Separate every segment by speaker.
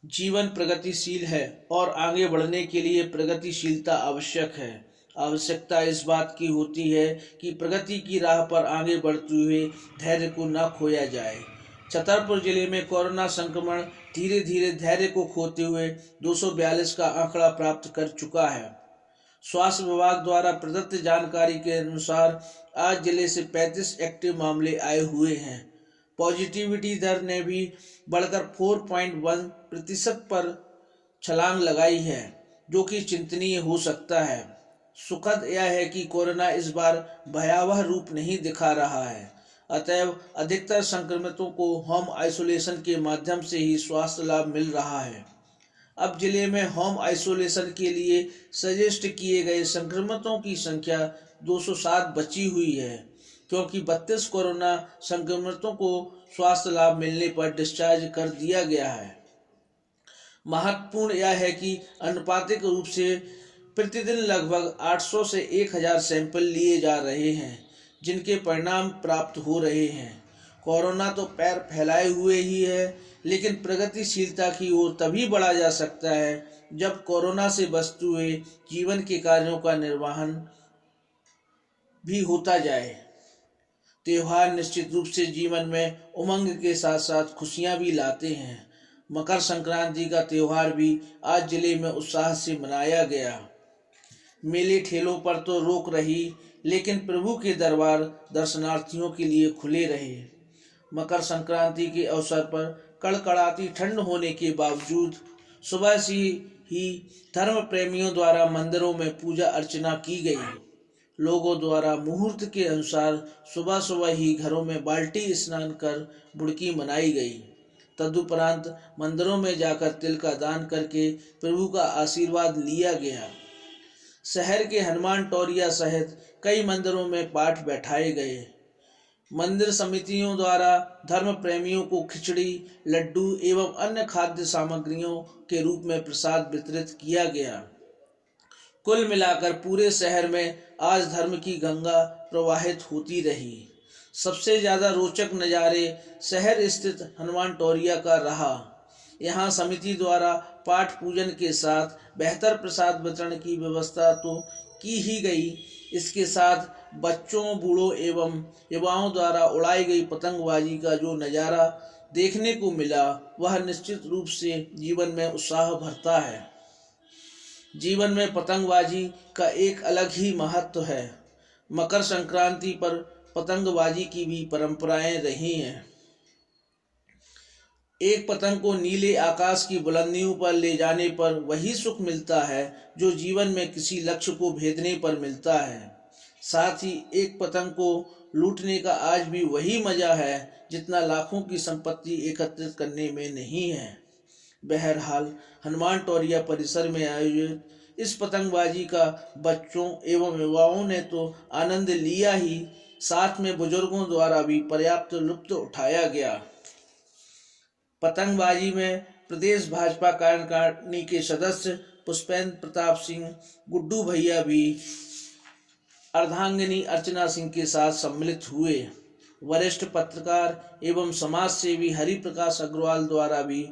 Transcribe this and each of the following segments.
Speaker 1: जीवन प्रगतिशील है और आगे बढ़ने के लिए प्रगतिशीलता आवश्यक है। आवश्यकता इस बात की होती है कि प्रगति की राह पर आगे बढ़ते हुए धैर्य को न खोया जाए। छतरपुर जिले में कोरोना संक्रमण धीरे धीरे धैर्य को खोते हुए 242 का आंकड़ा प्राप्त कर चुका है। स्वास्थ्य विभाग द्वारा प्रदत्त जानकारी के अनुसार आज जिले से 35 एक्टिव मामले आए हुए हैं। पॉजिटिविटी दर ने भी बढ़कर 4.1% पर छलांग लगाई है, जो कि चिंतनीय हो सकता है। सुखद यह है कि कोरोना इस बार भयावह रूप नहीं दिखा रहा है, अतएव अधिकतर संक्रमितों को होम आइसोलेशन के माध्यम से ही स्वास्थ्य लाभ मिल रहा है। अब जिले में होम आइसोलेशन के लिए सजेस्ट किए गए संक्रमितों की संख्या 207 बची हुई है, क्योंकि 32 कोरोना संक्रमितों को स्वास्थ्य लाभ मिलने पर डिस्चार्ज कर दिया गया है। महत्वपूर्ण यह है कि अनुपातिक रूप से प्रतिदिन लगभग 800 से 1000 सैंपल लिए जा रहे हैं, जिनके परिणाम प्राप्त हो रहे हैं। कोरोना तो पैर फैलाए हुए ही है, लेकिन प्रगतिशीलता की ओर तभी बढ़ा जा सकता है जब कोरोना से बचते हुए जीवन के कार्यों का निर्वहन भी होता जाए। त्योहार निश्चित रूप से जीवन में उमंग के साथ साथ खुशियां भी लाते हैं। मकर संक्रांति का त्योहार भी आज जिले में उत्साह से मनाया गया। मेले ठेलों पर तो रोक रही, लेकिन प्रभु के दरबार दर्शनार्थियों के लिए खुले रहे। मकर संक्रांति के अवसर पर कड़कड़ाती ठंड होने के बावजूद सुबह से ही धर्म प्रेमियों द्वारा मंदिरों में पूजा अर्चना की गई। लोगों द्वारा मुहूर्त के अनुसार सुबह सुबह ही घरों में बाल्टी स्नान कर बुड़की मनाई गई। तदुपरांत मंदिरों में जाकर तिल का दान करके प्रभु का आशीर्वाद लिया गया। शहर के हनुमान टोरिया सहित कई मंदिरों में पाठ बैठाए गए। मंदिर समितियों द्वारा धर्म प्रेमियों को खिचड़ी, लड्डू एवं अन्य खाद्य सामग्रियों के रूप में प्रसाद वितरित किया गया। कुल मिलाकर पूरे शहर में आज धर्म की गंगा प्रवाहित होती रही। सबसे ज्यादा रोचक नज़ारे शहर स्थित हनुमान टोरिया का रहा। यहाँ समिति द्वारा पाठ पूजन के साथ बेहतर प्रसाद वितरण की व्यवस्था तो की ही गई, इसके साथ बच्चों, बूढ़ों एवं युवाओं द्वारा उड़ाई गई पतंगबाजी का जो नज़ारा देखने को मिला, वह निश्चित रूप से जीवन में उत्साह भरता है। जीवन में पतंगबाजी का एक अलग ही महत्व है। मकर संक्रांति पर पतंगबाजी की भी परंपराएं रही हैं। एक पतंग को नीले आकाश की बुलंदियों पर ले जाने पर वही सुख मिलता है जो जीवन में किसी लक्ष्य को भेदने पर मिलता है। साथ ही एक पतंग को लूटने का आज भी वही मजा है जितना लाखों की संपत्ति एकत्रित करने में नहीं है। बहरहाल हनुमान टोरिया परिसर में आयोजित इस पतंगबाजी का बच्चों एवं युवाओं ने तो आनंद लिया ही, साथ में बुजुर्गों द्वारा भी पर्याप्त लुत्फ उठाया गया। पतंगबाजी में प्रदेश भाजपा कार्यकारिणी के सदस्य पुष्पेंद्र प्रताप सिंह गुड्डू भैया भी अर्धांगिनी अर्चना सिंह के साथ सम्मिलित हुए। वरिष्ठ पत्रकार एवं समाज सेवी हरि प्रकाश अग्रवाल द्वारा भी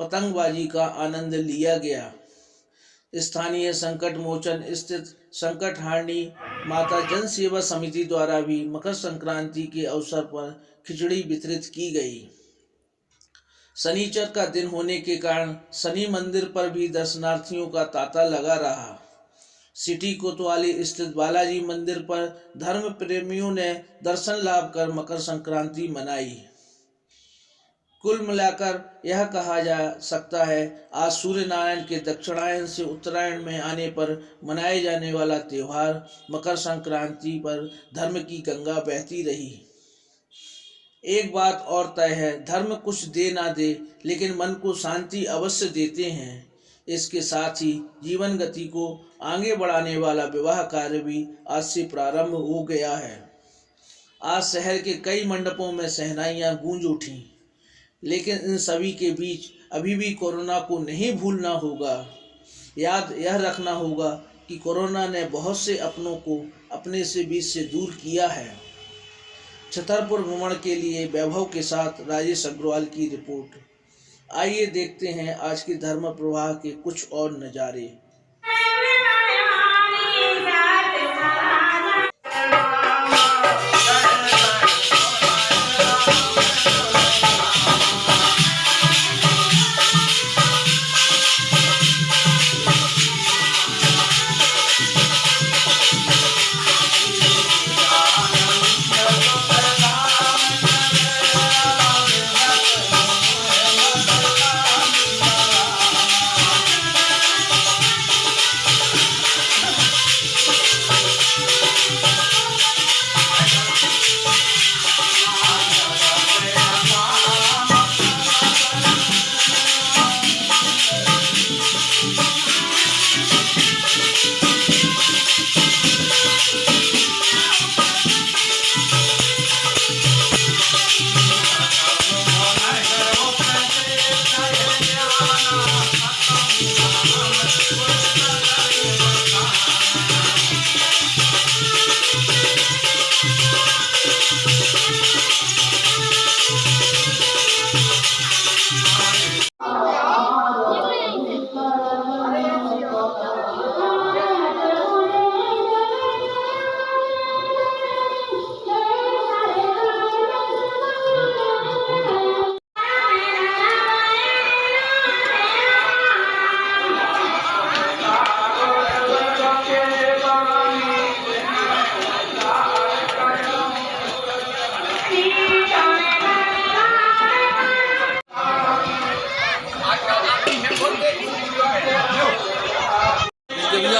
Speaker 1: पतंगबाजी का आनंद लिया गया। स्थानीय संकट मोचन स्थित संकट हारनी माता जन सेवा समिति द्वारा भी मकर संक्रांति के अवसर पर खिचड़ी वितरित की गई। शनिचर का दिन होने के कारण शनि मंदिर पर भी दर्शनार्थियों का तांता लगा रहा। सिटी कोतवाली स्थित बालाजी मंदिर पर धर्म प्रेमियों ने दर्शन लाभ कर मकर संक्रांति मनाई। कुल मिलाकर यह कहा जा सकता है, आज सूर्य नारायण के दक्षिणायन से उत्तरायण में आने पर मनाए जाने वाला त्योहार मकर संक्रांति पर धर्म की गंगा बहती रही। एक बात और तय है, धर्म कुछ दे ना दे, लेकिन मन को शांति अवश्य देते हैं। इसके साथ ही जीवन गति को आगे बढ़ाने वाला विवाह कार्य भी आज से प्रारंभ हो गया है। आज शहर के कई मंडपों में शहनाइयां गूंज उठी, लेकिन इन सभी के बीच अभी भी कोरोना को नहीं भूलना होगा। याद यह रखना होगा कि कोरोना ने बहुत से अपनों को अपने से बीच से दूर किया है। छतरपुर भ्रमण के लिए वैभव के साथ राजेश अग्रवाल की रिपोर्ट। आइए देखते हैं आज की धर्म प्रवाह के कुछ और नज़ारे।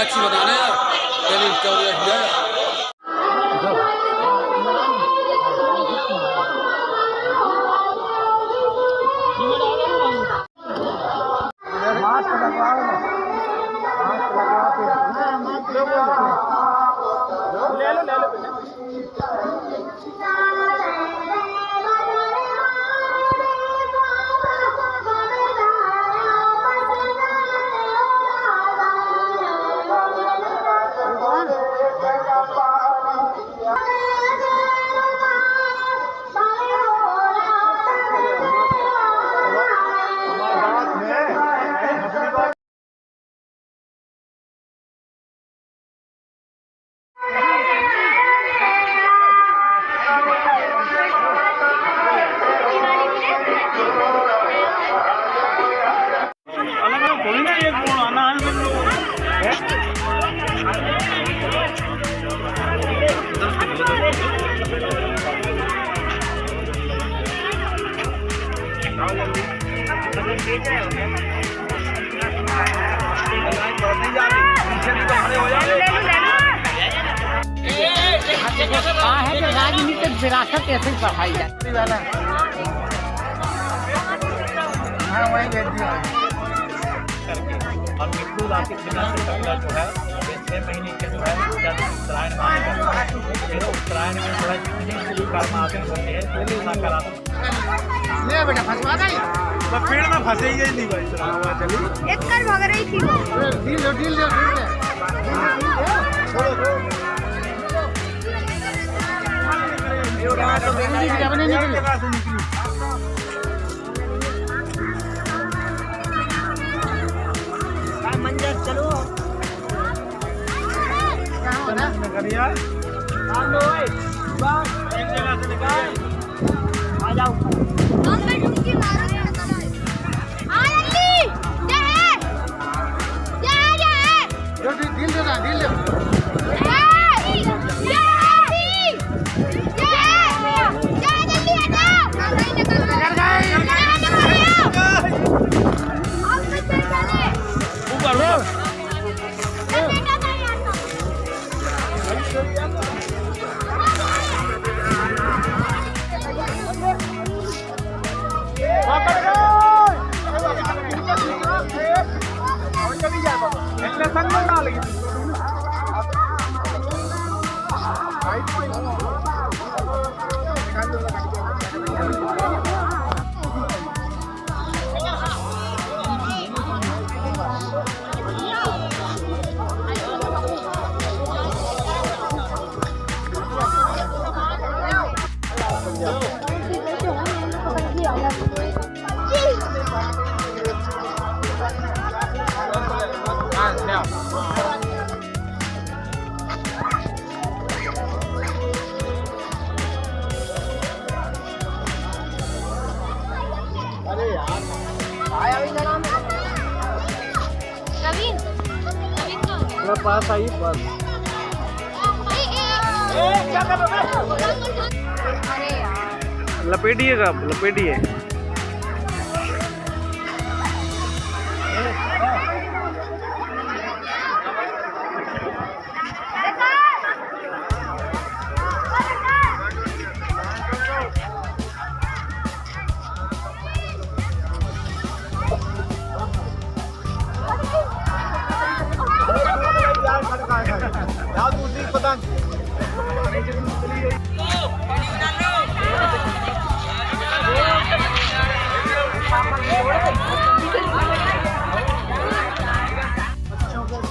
Speaker 2: अच्छी बताना यार,
Speaker 3: राजनीतिक विरासत ऐसे ही पढ़ाई जाती वाला। हाँ वही भेज दिया।
Speaker 4: और मृत्यु आर्थिक विनाश का जो है 6 महीने के जो है जब उत्तरायण में आएगा, फिर उत्तरायण में जो है जितनी भी कर्म आते होते हैं वो नकारात्मक
Speaker 3: ले बेटा फंसवा गई
Speaker 4: तो पेड़ में फंसे ही नहीं भाई। चलिए
Speaker 5: एक कर भाग रही थी वो।
Speaker 3: ढील दो
Speaker 5: मंजर चलो
Speaker 4: एक जगह से निकाल
Speaker 5: आ जाओ
Speaker 3: ढील दो
Speaker 5: जी नवीन नवीन कहाँ है?
Speaker 4: पास आई बस।
Speaker 5: अरे यार
Speaker 4: लपेटिएगा लपेटिए।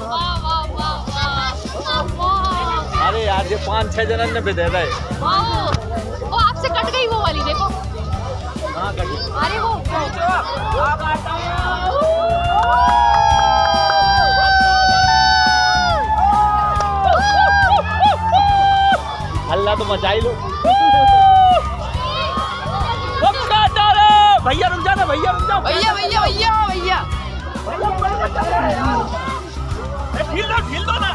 Speaker 5: वाह वाह वाह वाह
Speaker 4: अरे यार ये 5-6 जनन ने भी दे रहे।
Speaker 5: वाह वो आपसे कट गई वो वाली देखो।
Speaker 4: हाँ कटी।
Speaker 5: अरे वो
Speaker 4: हल्ला तो मचाई लो। भैया रुक जाना भैया रुक जाओ।
Speaker 5: भैया भैया भैया भैया
Speaker 4: ढील दो ना।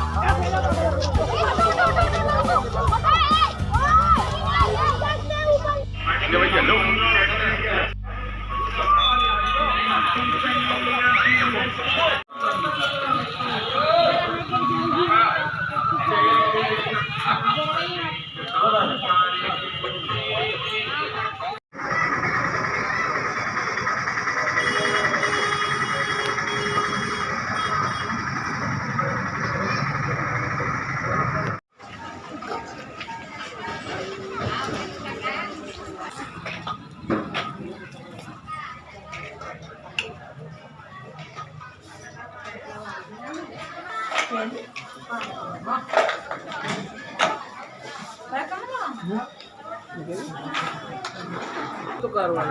Speaker 4: तो कार्रवाई